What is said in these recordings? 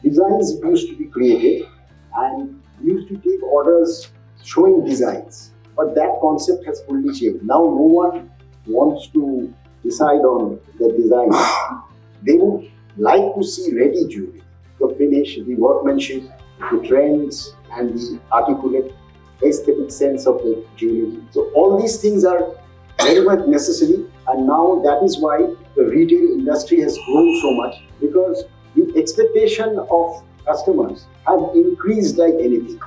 designs used to be created and used to take orders showing designs. But that concept has fully changed. Now no one wants to decide on the design. They would like to see ready jewelry, the finish, the workmanship, the trends, and the articulate aesthetic sense of the jewelry. So all these things are very much necessary, and now that is why the retail industry has grown so much, because the expectation of customers have increased like anything.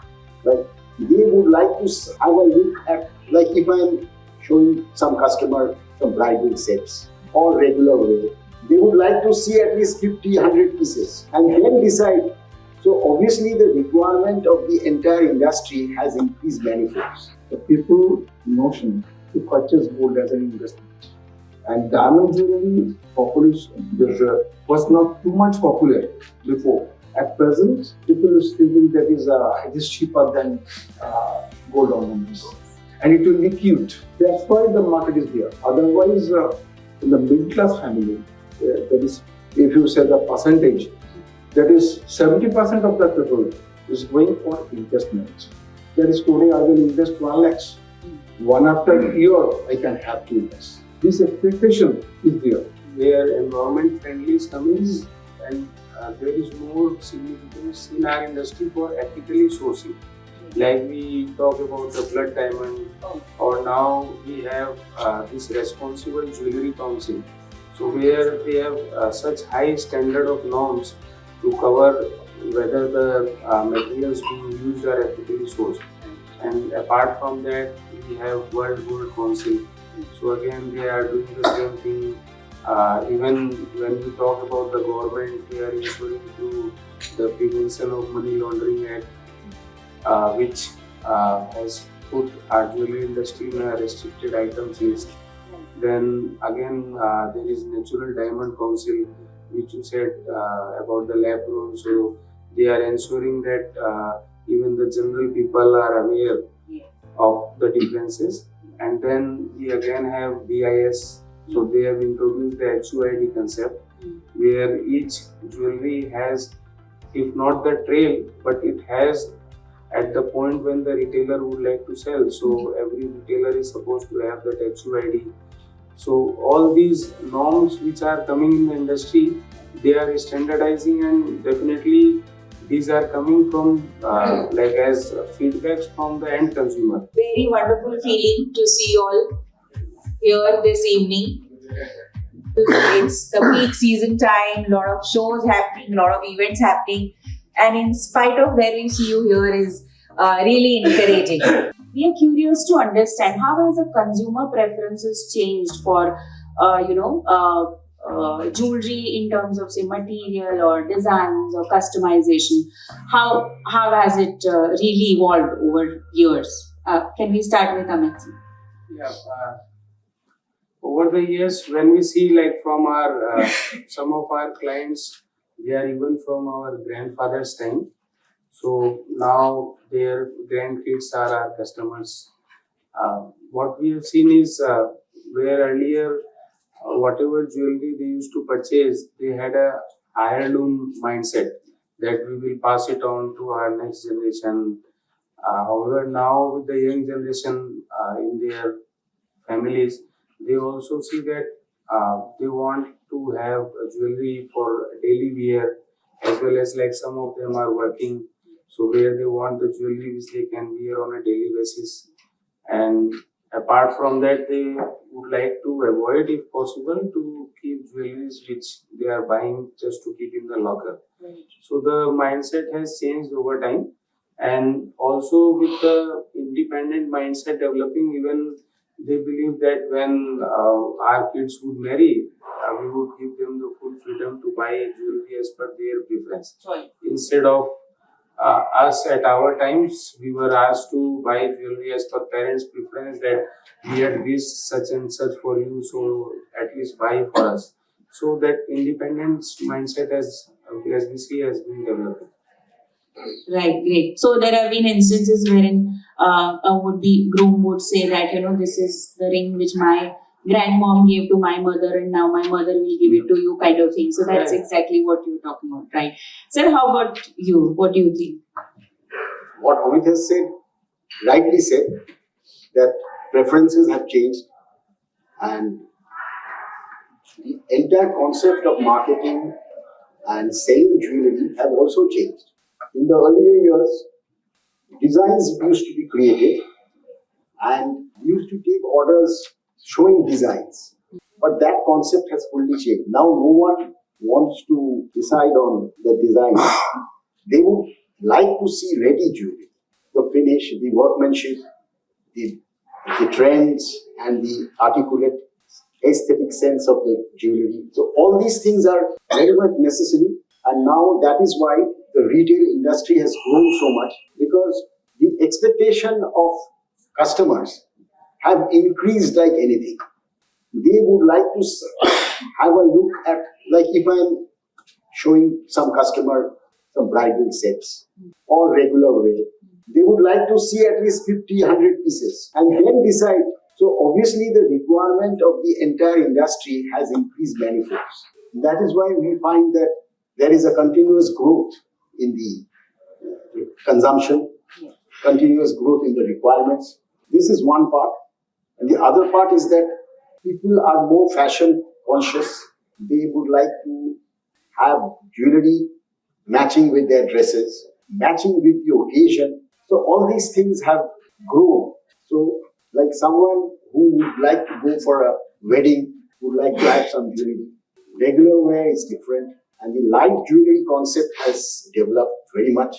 Like they would like to have a look at, like if I am showing some customer some bridal sets or regular wear, they would like to see at least 50, 100 pieces and then decide. So obviously the requirement of the entire industry has increased manifolds. The people notion to purchase gold as an investment. And diamond jewelry population was not too much popular before. At present, people still think that it is cheaper than gold ornaments. And it will be cute. That's why the market is there. Otherwise, in the middle class family, that is, if you say the percentage, that is 70% of the people is going for investment. That is, today I will invest 1 lakh. One after year, I can have 2 lakhs. This expectation is there. Where environment friendly is coming, and there is more significance in our industry for ethically sourcing. Like we talk about the blood diamond, or now we have this responsible jewelry council. So where they have such high standard of norms to cover whether the materials being used are ethically sourced. And apart from that, we have World Gold Council. So again, they are doing the same thing. Even when we talk about the government, they are referring to the Prevention of Money Laundering Act, which has put our jewelry industry in a restricted items list. Then again, there is Natural Diamond Council, which you said about the lab grown. So they are ensuring that even the general people are aware of the differences. And then we again have BIS. So they have introduced the HUID concept, where each jewelry has, if not the trail, but it has at the point when the retailer would like to sell. So every retailer is supposed to have that HUID. So all these norms which are coming in the industry, they are standardizing, and definitely these are coming from like as feedbacks from the end consumer. Very wonderful feeling to see you all here this evening. It's the peak season time, lot of shows happening, lot of events happening, and in spite of where we see you here is really encouraging. We are curious to understand how has the consumer preferences changed for jewelry in terms of say material or designs or customization. How has it really evolved over years? Can we start with Amit? Yeah. Over the years, when we see like from our some of our clients, they are even from our grandfather's time. So now their grandkids are our customers. What we have seen is where earlier whatever jewelry they used to purchase, they had a heirloom mindset that we will pass it on to our next generation. However, now with the young generation in their families, they also see that they want to have jewelry for daily wear, as well as like some of them are working, so where they want the jewelry which they can wear on a daily basis. And apart from that, they would like to avoid, if possible, to keep jewelries which they are buying just to keep in the locker. Right. So the mindset has changed over time, and also with the independent mindset developing, even they believe that when our kids would marry, we would give them the full freedom to buy jewelry as per their preference. Right. Instead of us at our times, we were asked to buy jewelry as per parents' preference, that we had wished such and such for you, so at least buy for us. So that independence mindset, as we see, has been developed. Right, great. So there have been instances wherein a would-be groom would say that, this is the ring which my grandmom gave to my mother and now my mother will give it to you kind of thing. So that's exactly what you're talking about, right? Sir, how about you? What do you think? What Amit has said, rightly said, that preferences have changed and the entire concept of marketing and selling jewelry have also changed. In the earlier years, designs used to be created and used to take orders showing designs. But that concept has fully changed. Now no one wants to decide on the design. They would like to see ready jewelry, the finish, the workmanship, the trends and the articulate aesthetic sense of the jewelry. So all these things are very much necessary, and now that is why the retail industry has grown so much, because the expectation of customers have increased like anything. They would like to have a look at, like if I'm showing some customer some bridal sets or regular wear, they would like to see at least 50, 100 pieces and then decide. So obviously the requirement of the entire industry has increased manifolds. That is why we find that there is a continuous growth in the consumption, continuous growth in the requirements. This is one part. And the other part is that people are more fashion conscious. They would like to have jewelry matching with their dresses, matching with the occasion. So all these things have grown. So like someone who would like to go for a wedding, would like to have some jewelry. Regular wear is different, and the light jewelry concept has developed very much.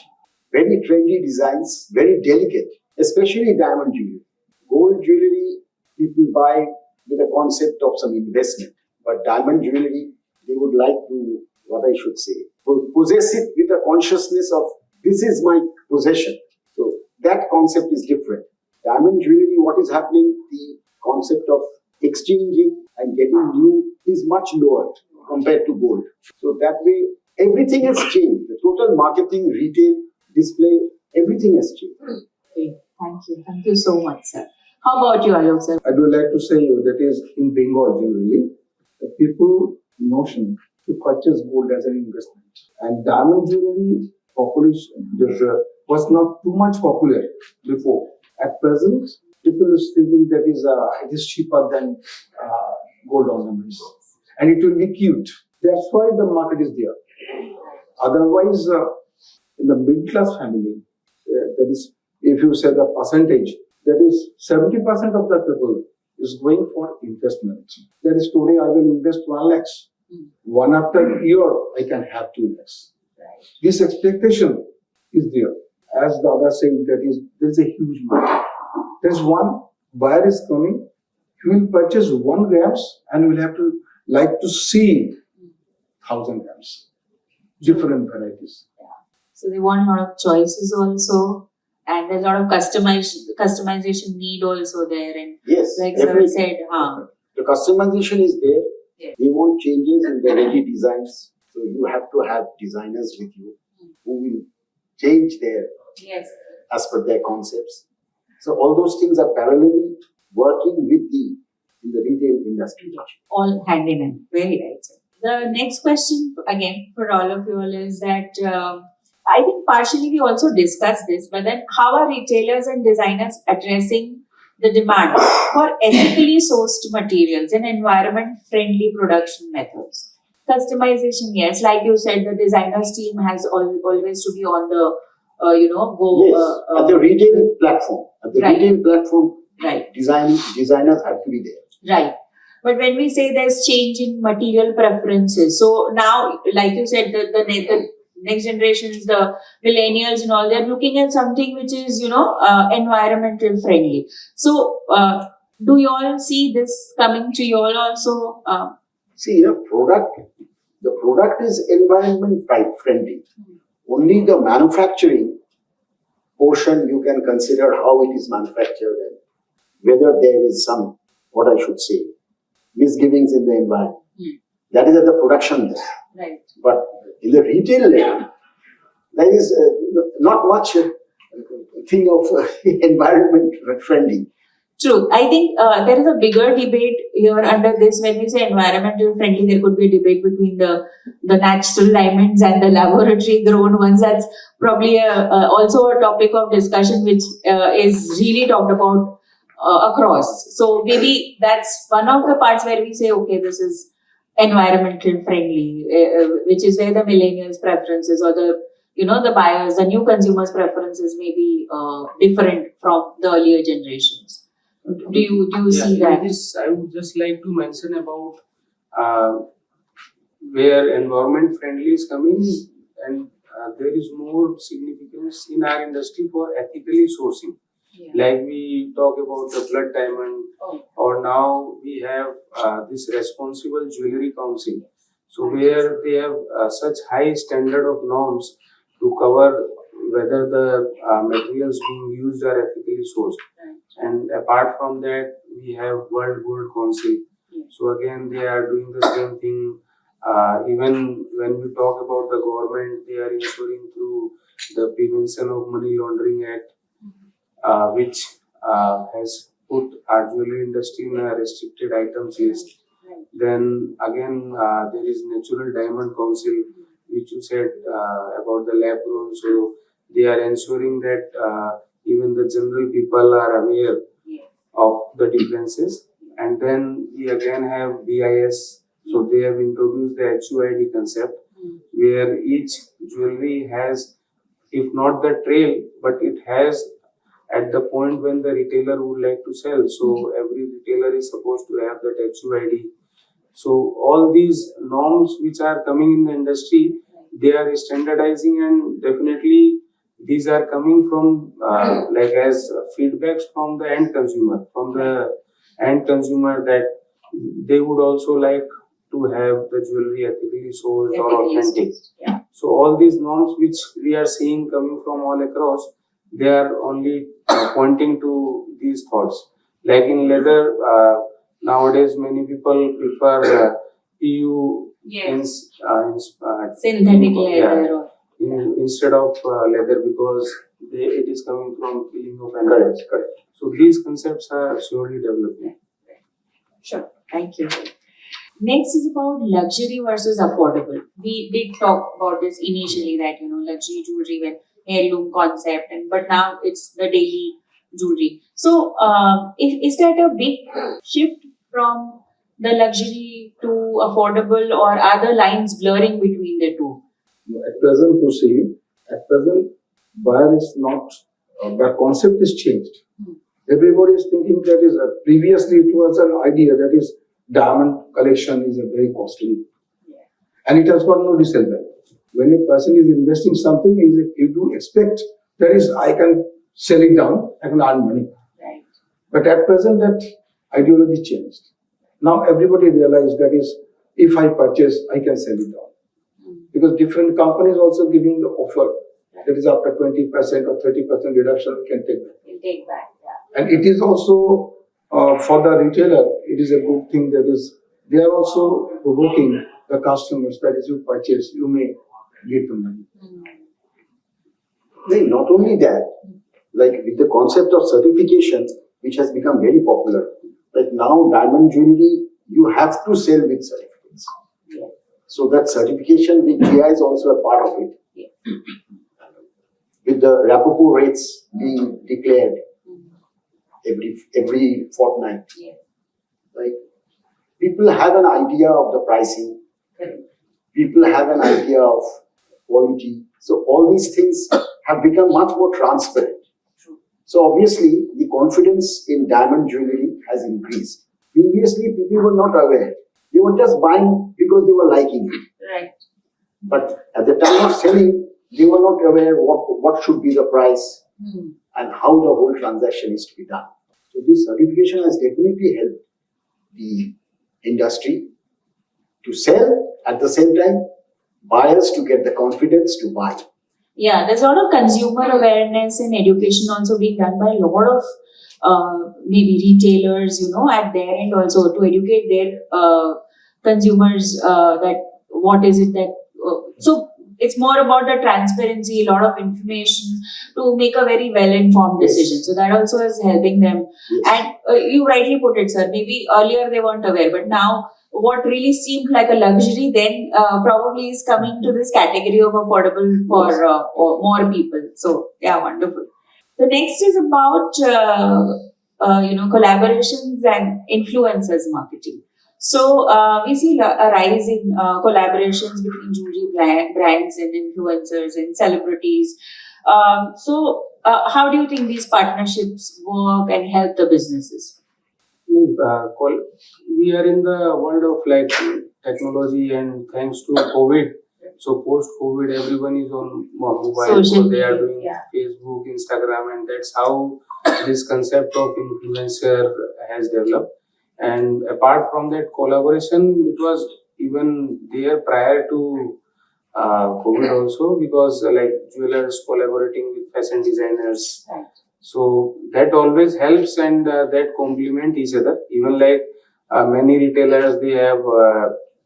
Very trendy designs, very delicate, especially diamond jewelry. Gold jewelry, people buy with a concept of some investment, but diamond jewelry, they would like to, what I should say, possess it with a consciousness of, this is my possession. So that concept is different. Diamond jewelry, what is happening, the concept of exchanging and getting new is much lower compared to gold. So that way, everything has changed. The total marketing, retail, display, everything has changed. Okay. Thank you. Thank you so much, sir. How about you, Alok, sir? I would like to say you that is in Bengal generally, the people notion to purchase gold as an investment. And diamond jewelry population was not too much popular before. At present, people are thinking that it is cheaper than gold ornaments. And it will be cute. That's why the market is there. Otherwise, in the middle class family, that is, if you say the percentage, that is 70% of the people is going for investment. That is, today I will invest 1 lakh. One after year, I can have 2 lakhs. This expectation is there. As the other said, there is a huge market. There is one buyer is coming, he will purchase 1 grams and will have to like to see 1,000 grams, different varieties. So they want a lot of choices also, and there's a lot of customization need also there. And yes, like sir said, the customization is there. Yeah. They want changes in the ready designs. So you have to have designers with you who will change their as per their concepts. So all those things are parallelly working with in the retail industry. All hand in hand. Very right, sir. The next question again for all of you all is that I think partially we also discussed this, but then how are retailers and designers addressing the demand for ethically sourced materials and environment-friendly production methods? Customization, yes, like you said, the designers team has always to be on the at the retail platform. At the retail platform, right. Designers have to be there. Right. But when we say there's change in material preferences, so now, like you said, the next generations, the millennials and all, they're looking at something which is, environmental friendly. So, do you all see this coming to you all also? See, the product is environment friendly. Only the manufacturing portion you can consider how it is manufactured and whether there is some, what I should say, misgivings in the environment. That is at the production level. Right. But in the retail level, there is not much thing of environment friendly. True. I think there is a bigger debate here under this. When we say environmental friendly, there could be a debate between the natural diamonds and the laboratory grown ones. That's probably also a topic of discussion which is really talked about across. So maybe that's one of the parts where we say, okay, this is environmental friendly, which is where the millennials' preferences or the buyers, the new consumers' preferences may be different from the earlier generations. Do you see that? This, I would just like to mention about where environment friendly is coming, and there is more significance in our industry for ethically sourcing. Yeah. Like we talk about the blood diamond, or now we have this responsible jewelry council. So where they have such high standard of norms to cover whether the materials being used are ethically sourced. And apart from that, we have World Gold Council. So again, they are doing the same thing. Even when we talk about the government, they are ensuring through the Prevention of Money Laundering Act, which has put our jewelry industry in a restricted items list. Then again, there is Natural Diamond Council, which you said about the lab grown. So they are ensuring that even the general people are aware of the differences. And then we again have BIS. So they have introduced the HUID concept, where each jewelry has, if not the trail, but it has at the point when the retailer would like to sell. So every retailer is supposed to have that HUID. So all these norms which are coming in the industry, they are standardizing, and definitely these are coming from like as feedbacks from the end consumer, that they would also like to have the jewelry ethically sourced or authentic. Yeah. So all these norms which we are seeing coming from all across, they are only pointing to these thoughts. Like in leather, nowadays many people prefer PU synthetic leather. Instead of leather, because it is coming from peeling of animals. Correct. So these concepts are slowly developing. Sure. Thank you. Next is about luxury versus affordable. We did talk about this initially, that luxury jewelry with heirloom concept, but now it's the daily jewelry. So is that a big shift from the luxury to affordable, or are the lines blurring between the two? At present, you see, buyer is not, the concept is changed. Everybody is thinking that is, previously it was an idea that is diamond collection is a very costly, and it has got no resale value. When a person is investing something, you do expect that is, I can sell it down, I can earn money. Right. But at present, that ideology changed. Now everybody realizes that is, if I purchase, I can sell it down. Because different companies also giving the offer, that is after 20% or 30% reduction, we can take back. You take back, yeah. And it is also for the retailer, it is a good thing, that is, they are also provoking the customers, that is, you purchase, you may get the money. Not only that, like with the concept of certification, which has become very popular, like now diamond jewelry, you have to sell with certificates. Yeah. So that certification with GIA is also a part of it. Yeah. With the Rappaport rates being declared every fortnight. Yeah. Like people have an idea of the pricing. Correct. People have an idea of quality. So all these things have become much more transparent. True. So obviously the confidence in diamond jewelry has increased. Previously people were not aware. They were just buying because they were liking it. Right. But at the time of selling, they were not aware what should be the price and how the whole transaction is to be done. So this certification has definitely helped the industry to sell, at the same time buyers to get the confidence to buy. Yeah, there's a lot of consumer awareness and education also being done by a lot of maybe retailers, at their end also, to educate their consumers that what is it that. So it's more about the transparency, a lot of information to make a very well-informed decision. So that also is helping them. Yes. And you rightly put it, sir. Maybe earlier they weren't aware, but now what really seemed like a luxury then probably is coming to this category of affordable for or more people. So yeah, wonderful. The next is about collaborations and influencers marketing. So we see a rise in collaborations between jewelry brands and influencers and celebrities. How do you think these partnerships work and help the businesses? We are in the world of like technology, and thanks to COVID, so post COVID, everyone is on mobile, Social so they are media, doing yeah. Facebook, Instagram, and that's how this concept of influencer has developed. And apart from that collaboration, it was even there prior to COVID also, because like jewelers collaborating with fashion designers. Right. So that always helps, and that complement each other. Even like many retailers, they have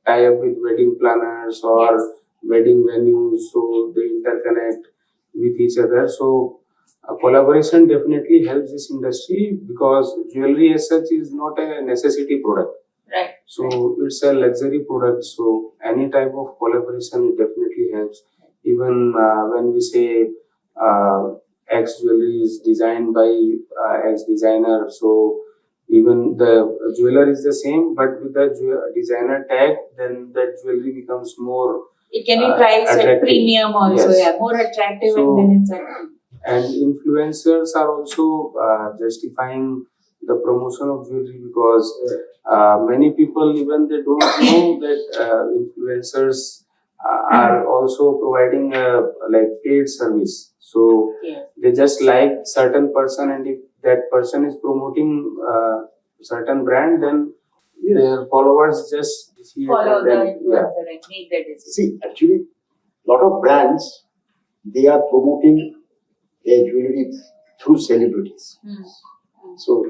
tie up with wedding planners or Yes. wedding venues, so they interconnect with each other. So collaboration definitely helps this industry, because jewelry as such is not a necessity product. Right. So it's a luxury product. So any type of collaboration, it definitely helps. Even when we say X jewelry is designed by X designer, so even the jeweler is the same, but with the designer tag, then that jewelry becomes more It can be priced at attractive. premium also, Yes. yeah, more attractive, So- and then it's attractive. And influencers are also justifying the promotion of jewelry, because many people, even they don't know that influencers are also providing like paid service. So Yeah. they just like certain person, and if that person is promoting certain brand, then their followers just see it Follow and the then, influencer and make that decision. See, actually, lot of brands, they are promoting their jewelry through celebrities. Hmm. So,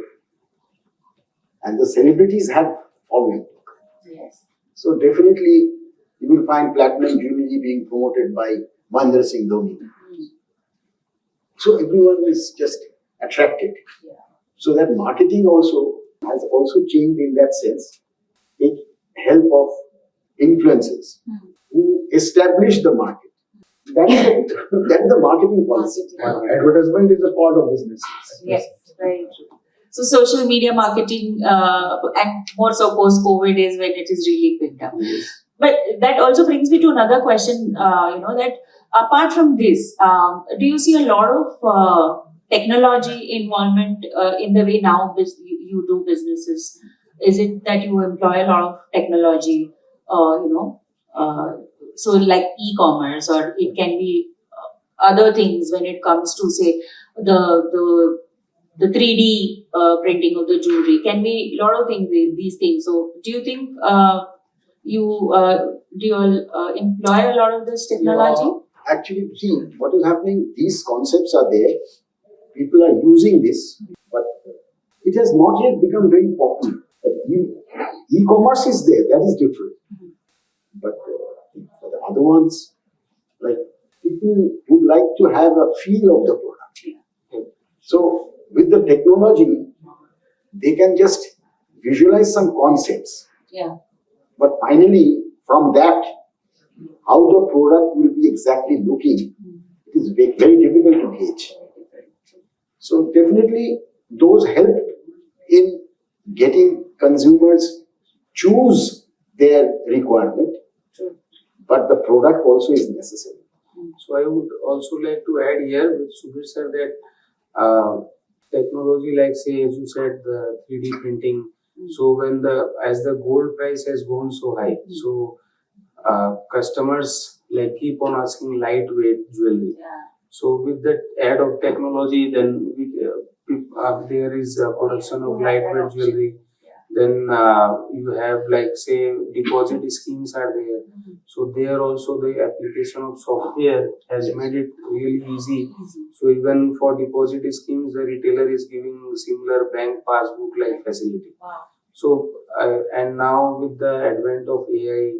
and the celebrities have following. Yes. So definitely, you will find platinum jewelry being promoted by Mahendra Singh Dhoni. Hmm. So everyone is just attracted. Yeah. So that marketing also has also changed in that sense, with help of influencers Hmm. who establish the market. That is the marketing policy. Advertisement is a part of business. Yes, very true. So social media marketing and more so post-COVID is when it is really picked up. yes. But that also brings me to another question, that apart from this, do you see a lot of technology involvement in the way now you do businesses? Is it that you employ a lot of technology, so like e-commerce, or it can be other things when it comes to say the 3D printing of the jewelry, can be a lot of things, these things. So do you think you employ a lot of this technology? Actually, see, what is happening, these concepts are there, people are using this, but it has not yet become very popular. E-commerce is there, that is different. But for the other ones, like, people would like to have a feel of the product. So with the technology, they can just visualize some concepts. Yeah. But finally, from that, how the product will be exactly looking, it is very difficult to gauge. So definitely, those help in getting consumers choose their requirement, but the product also is necessary. So I would also like to add here with Subir sir that technology, like say as you said, the 3D printing. So when as the gold price has gone so high, so customers like keep on asking lightweight jewelry. Yeah. So with that add of technology, then there is a production of lightweight jewelry. Then you have like say deposit schemes are there. So there also the application of software has made it really easy. So even for deposit schemes, the retailer is giving similar bank passbook like facility. Wow. So and now with the advent of AI,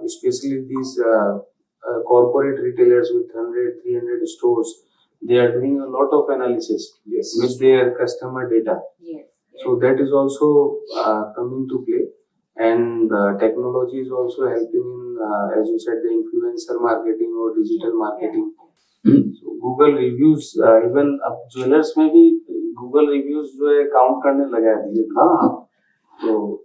especially these corporate retailers with 100, 300 stores, they are doing a lot of analysis with their customer data. Yes. So that is also coming to play, and technology is also helping in, as you said, the influencer marketing or digital marketing. So Google reviews, even jewelers में भी Google reviews जो है count करने लगा दिए. So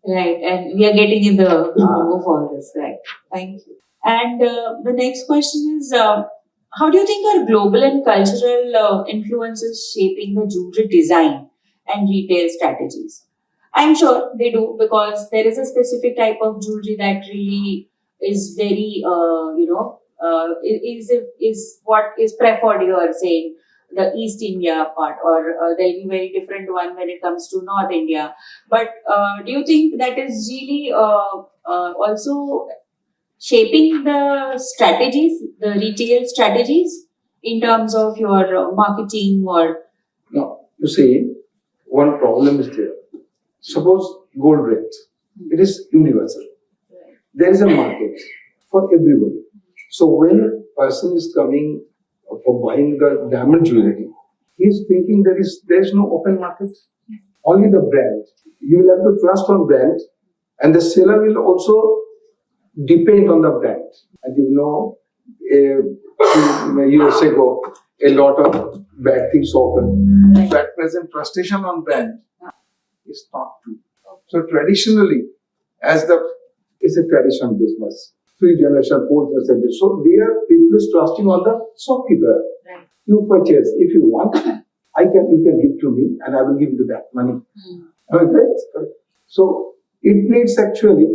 right, and we are getting in the flow of all this, right? Thank you. And the next question is, how do you think are global and cultural influences shaping the jewelry design and retail strategies? I'm sure they do, because there is a specific type of jewelry that really is very, is what is preferred here, saying the East India part, or there'll be very different one when it comes to North India. But do you think that is really also shaping the strategies, the retail strategies, in terms of your marketing or? No, you see, one problem is there. Suppose gold rate, it is universal. There is a market for everybody. So when a person is coming for buying the diamond jewelry, he is thinking there is no open market, only the brand. You will have to trust on brand, and the seller will also depend on the brand. And a few years ago, a lot of bad things happened. So at present, trustation on brand is not true. So traditionally, it's a traditional business. 3 generations, 4 generations. So there, people is trusting on the shopkeeper. Right. You purchase if you want, you can give to me, and I will give you back money. Okay? So it needs actually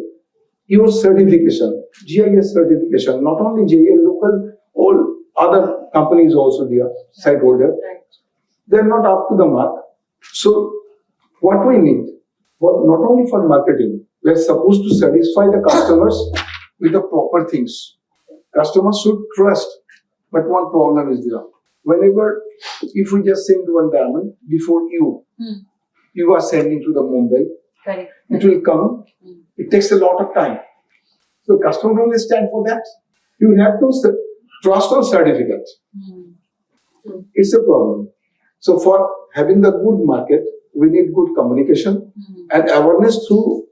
your certification, GIA certification. Not only GIA, local, all other companies also there, site holder. Right. They are not up to the mark. So what we need, not only for marketing, we are supposed to satisfy the customers with the proper things. Customers should trust. But one problem is there. Whenever, if we just send one diamond before you are sending to the Mumbai, Correct. it will come. It takes a lot of time. So customer will stand for that. You will have to trust on certificate. It's a problem. So for having the good market, we need good communication and awareness through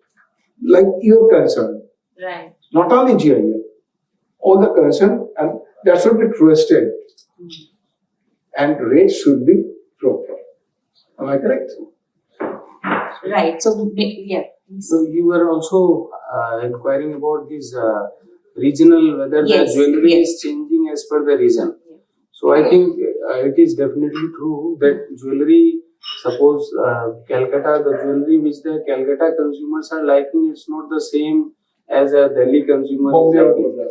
like your concern. Right. Not only GIA, all the concern, and that should be trusted. And rates should be proper. Am I correct? Right. So, yeah. So you were also inquiring about this regional, whether the jewelry is changing as per the region. So I think it is definitely true that jewelry, suppose Calcutta, the jewelry which the Calcutta consumers are liking, it's not the same as a Delhi consumer is liking.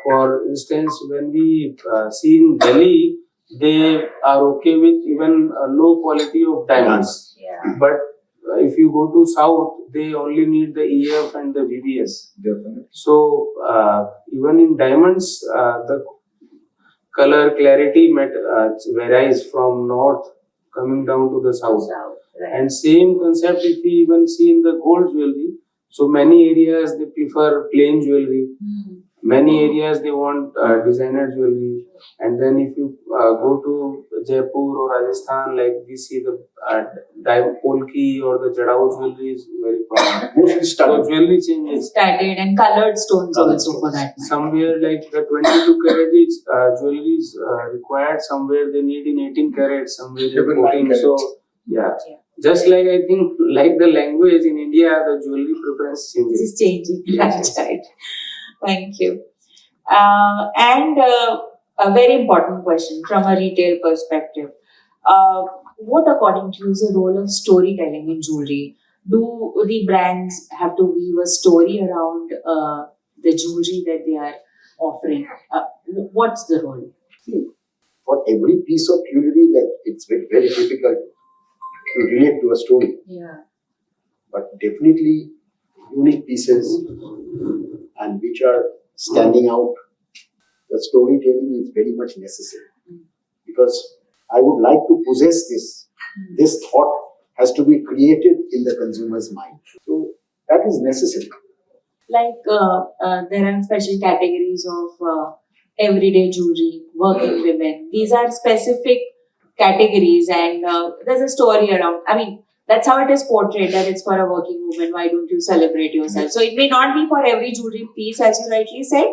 For instance, when we see in Delhi, they are okay with even a low quality of diamonds. Yeah. But if you go to South, they only need the EF and the VBS. Definitely. So even in diamonds, the color clarity varies from north coming down to the south. Right. And same concept if we even see in the gold jewelry. So many areas they prefer plain jewelry. Many areas they want designer jewelry. And then if you go to Jaipur or Rajasthan, like we see the polki or the jadao jewelry is very prominent. So jewelry changes. Studded and colored stones also for that matter. Somewhere like the 22 carat jewelry is required. Somewhere they need in 18 carat. Somewhere in 14. So yeah. Just like I think, like the language in India, the jewelry preference changes. It's changing. Yes. Right. Thank you. And a very important question from a retail perspective. What, according to you, is the role of storytelling in jewelry? Do the brands have to weave a story around the jewelry that they are offering? What's the role? See, for every piece of jewelry, that it's very difficult to relate to a story. Yeah. But definitely unique pieces and which are standing out, the storytelling is very much necessary. Because I would like to possess this. This thought has to be created in the consumer's mind. So that is necessary. Like there are special categories of everyday jewelry, working women. These are specific categories, and there's a story around. I mean, that's how it is portrayed, that it's for a working woman. Why don't you celebrate yourself? So it may not be for every jewelry piece, as you rightly said,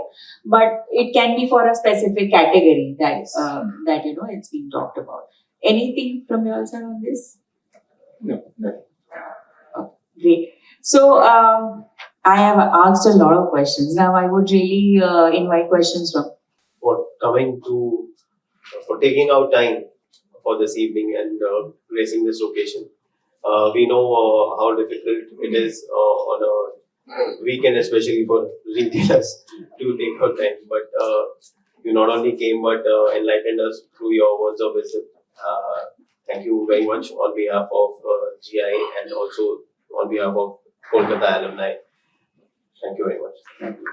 but it can be for a specific category that it's being talked about. Anything from your side on this? No, no. Great. So I have asked a lot of questions. Now I would really invite questions from. For taking out time for this evening and gracing this occasion. We know how difficult it is on a weekend, especially for retailers, to take out time. But you not only came but enlightened us through your words of wisdom. Thank you very much on behalf of GIA and also on behalf of Kolkata Alumni. Thank you very much. Thank you.